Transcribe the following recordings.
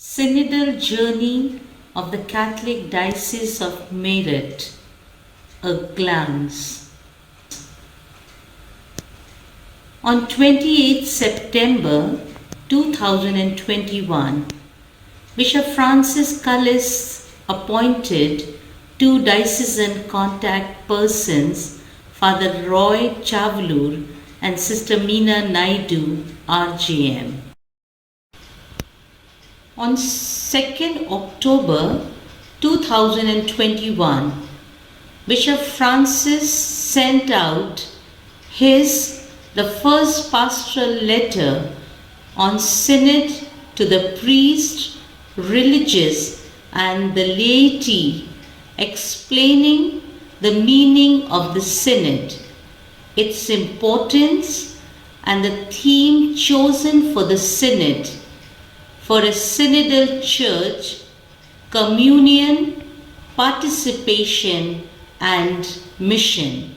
Synodal Journey of the Catholic Diocese of Meerut, a glance. On 28 September 2021, Bishop Francis Cullis appointed two diocesan contact persons, Father Roy Chavlur and Sister Meena Naidu, RGM. On 2nd October 2021, Bishop Francis sent out the first pastoral letter on synod to the priests, religious and the laity, explaining the meaning of the synod, its importance and the theme chosen for the synod, for a synodal church, communion, participation and mission.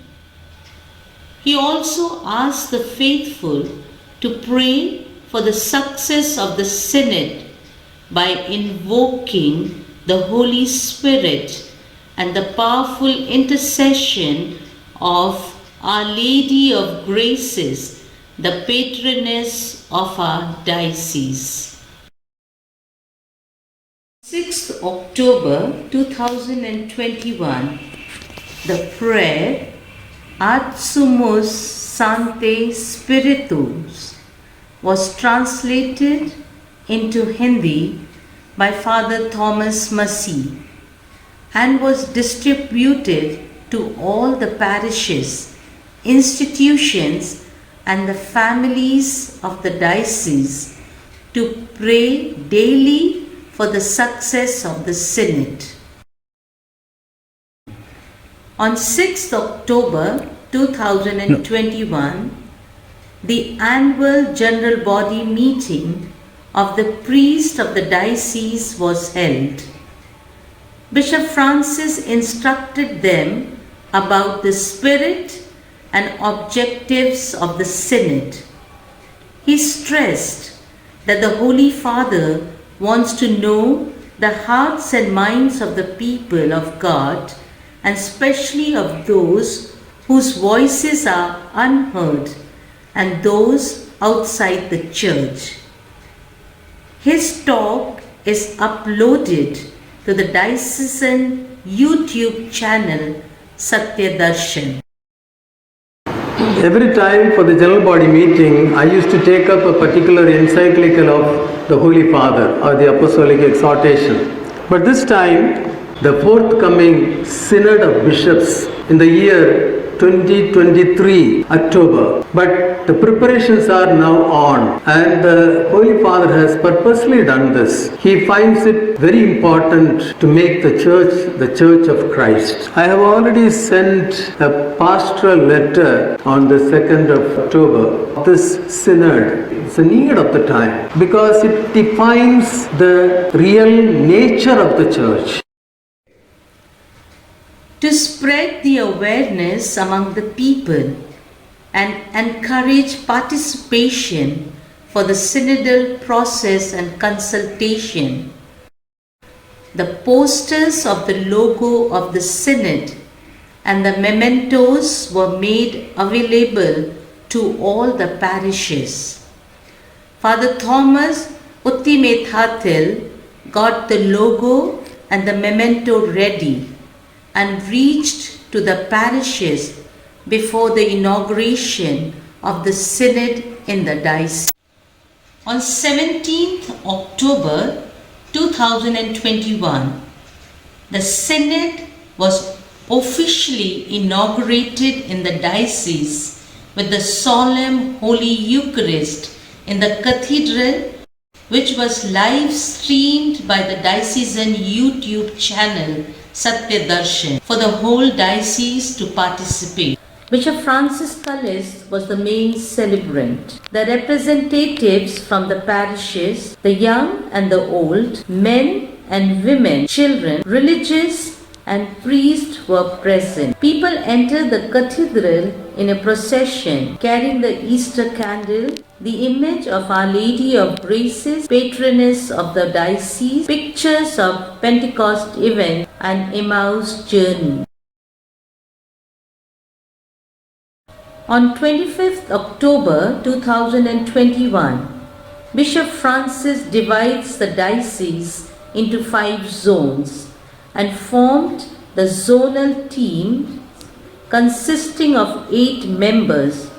He also asked the faithful to pray for the success of the synod by invoking the Holy Spirit and the powerful intercession of Our Lady of Graces, the patroness of our diocese. 6th October 2021, the prayer Ad Sumus Sancte Spiritus was translated into Hindi by Father Thomas Massey and was distributed to all the parishes, institutions and the families of the diocese to pray daily for the success of the synod. On 6th October 2021, the annual general body meeting of the priests of the diocese was held. Bishop Francis instructed them about the spirit and objectives of the synod. He stressed that the Holy Father wants to know the hearts and minds of the people of God, and especially of those whose voices are unheard and those outside the church. His talk is uploaded to the diocesan YouTube channel Satya Darshan. Every time for the general body meeting, I used to take up a particular encyclical of the Holy Father or the Apostolic Exhortation. But this time, the forthcoming Synod of Bishops in the year 2023, October. But the preparations are now on, and the Holy Father has purposely done this. He finds it very important to make the Church of Christ. I have already sent a pastoral letter on the 2nd of October. This Synod, it's a need of the time because it defines the real nature of the Church. To spread the awareness among the people and encourage participation for the synodal process and consultation, the posters of the logo of the synod and the mementos were made available to all the parishes. Father Thomas Uttimethathil got the logo and the memento ready and reached to the parishes before the inauguration of the synod in the diocese. On 17th October 2021, the synod was officially inaugurated in the diocese with the solemn Holy Eucharist in the cathedral, which was live streamed by the diocesan YouTube channel Satya Darshan for the whole diocese to participate. Bishop Francis Cullis was the main celebrant. The representatives from the parishes, the young and the old, men and women, children, religious and priests were present. People entered the cathedral in a procession carrying the Easter candle, the image of Our Lady of Graces, patroness of the diocese, pictures of Pentecost event and Emmaus journey. On 25th October 2021, Bishop Francis divides the diocese into 5 zones and formed the zonal team consisting of 8 members,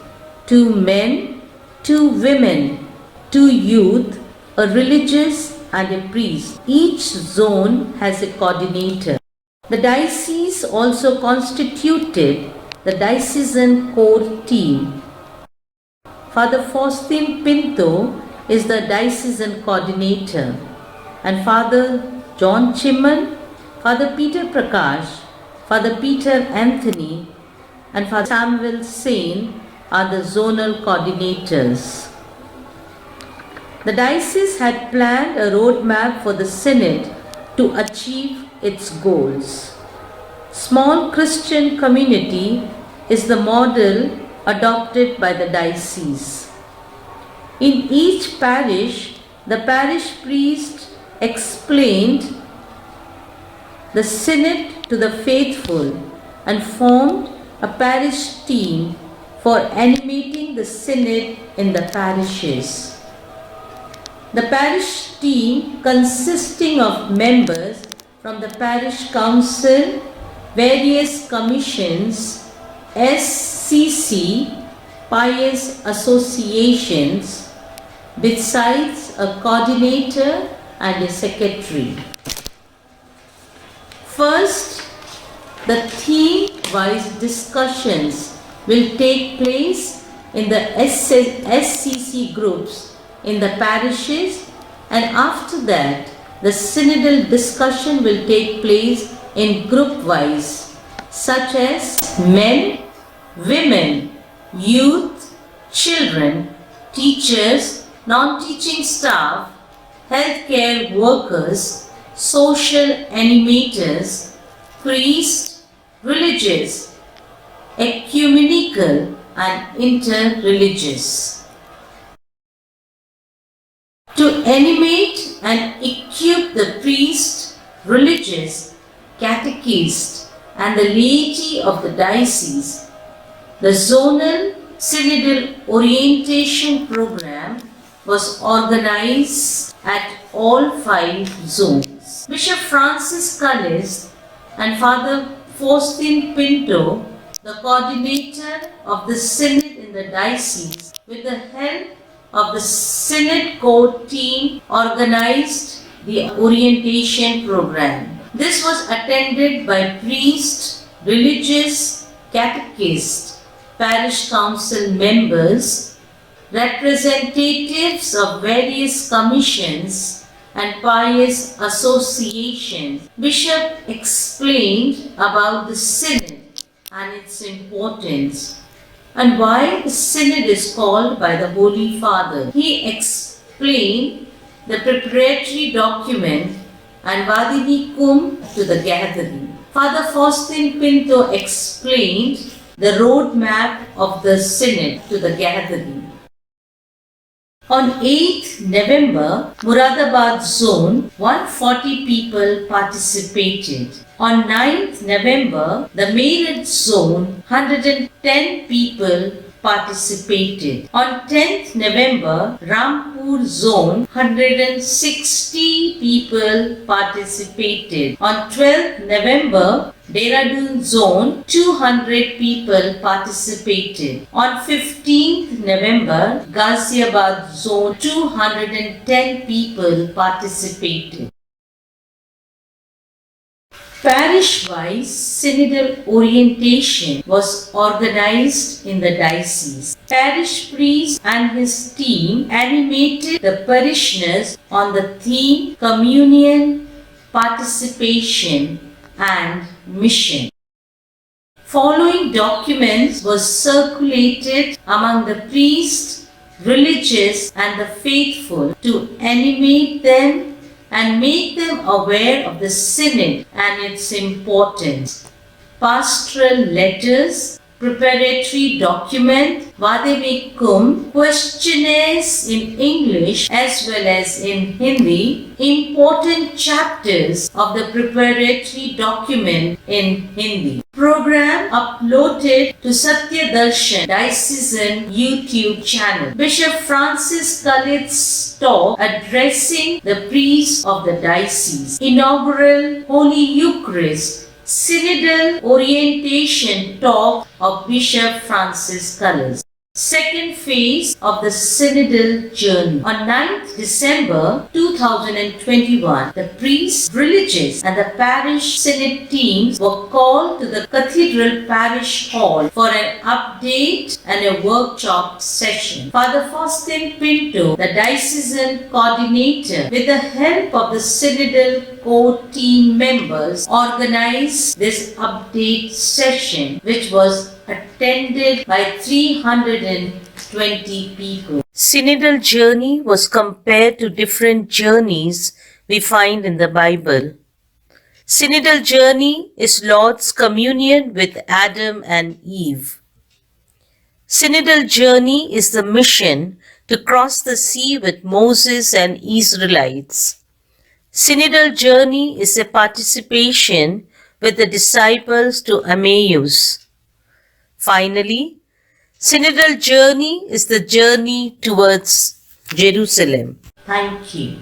2 men, 2 women, 2 youth, a religious and a priest. Each zone has a coordinator. The diocese also constituted the diocesan core team. Father Faustin Pinto is the diocesan coordinator, and Father John Chimman, Father Peter Prakash, Father Peter Anthony, and Father Samuel Sain are the zonal coordinators. The diocese had planned a roadmap for the synod to achieve its goals. Small Christian community is the model adopted by the diocese. In each parish, the parish priest explained the synod to the faithful and formed a parish team for animating the synod in the parishes. The parish team consisting of members from the parish council, various commissions, SCC, pious associations, besides a coordinator and a secretary. First, the theme-wise discussions will take place in the SCC groups in the parishes, and after that, the synodal discussion will take place in group-wise, such as men, women, youth, children, teachers, non-teaching staff, healthcare workers, social animators, priests, religious, ecumenical and interreligious. To animate and equip the priest, religious, catechist and the laity of the diocese, the zonal synodal orientation program was organized at all 5 zones. Bishop Francis Cullis and Father Faustin Pinto, the coordinator of the synod in the diocese, with the help of the synod core team, organized the orientation program. This was attended by priests, religious, catechists, parish council members, representatives of various commissions and pious associations. Bishop explained about the synod and its importance and why the synod is called by the Holy Father. He explained the preparatory document and Vadinicum to the gathering. Father Faustin Pinto explained the roadmap of the synod to the gathering. On 8th November, Muradabad zone, 140 people participated. On 9th November, the Meerut zone, 110 people participated. On 10th November, Rampur zone, 160 people participated. On 12th November, Dehradun zone, 200 people participated. On 15th November, Ghaziabad zone, 210 people participated. Parish-wise synodal orientation was organized in the diocese. Parish priest and his team animated the parishioners on the theme communion, participation and mission. Following documents were circulated among the priests, religious and the faithful to animate them and make them aware of the synod and its importance. Pastoral letters, preparatory document, Vademikum, questionnaires in English as well as in Hindi, important chapters of the preparatory document in Hindi. Program uploaded to Satya Darshan Diocesan YouTube channel. Bishop Francis Kalit's talk addressing the priests of the diocese. Inaugural Holy Eucharist. Synodal orientation talk of Bishop Francis Cullis. Second phase of the synodal journey. On 9th December 2021, the priests, religious and the parish synod teams were called to the Cathedral Parish Hall for an update and a workshop session. Father Faustin Pinto, the diocesan coordinator, with the help of the synodal core team members, organized this update session, which was attended by 320 people. Synodal journey was compared to different journeys we find in the Bible. Synodal journey is Lord's communion with Adam and Eve. Synodal journey is the mission to cross the sea with Moses and Israelites. Synodal journey is a participation with the disciples to Emmaus. Finally, synodal journey is the journey towards Jerusalem. Thank you.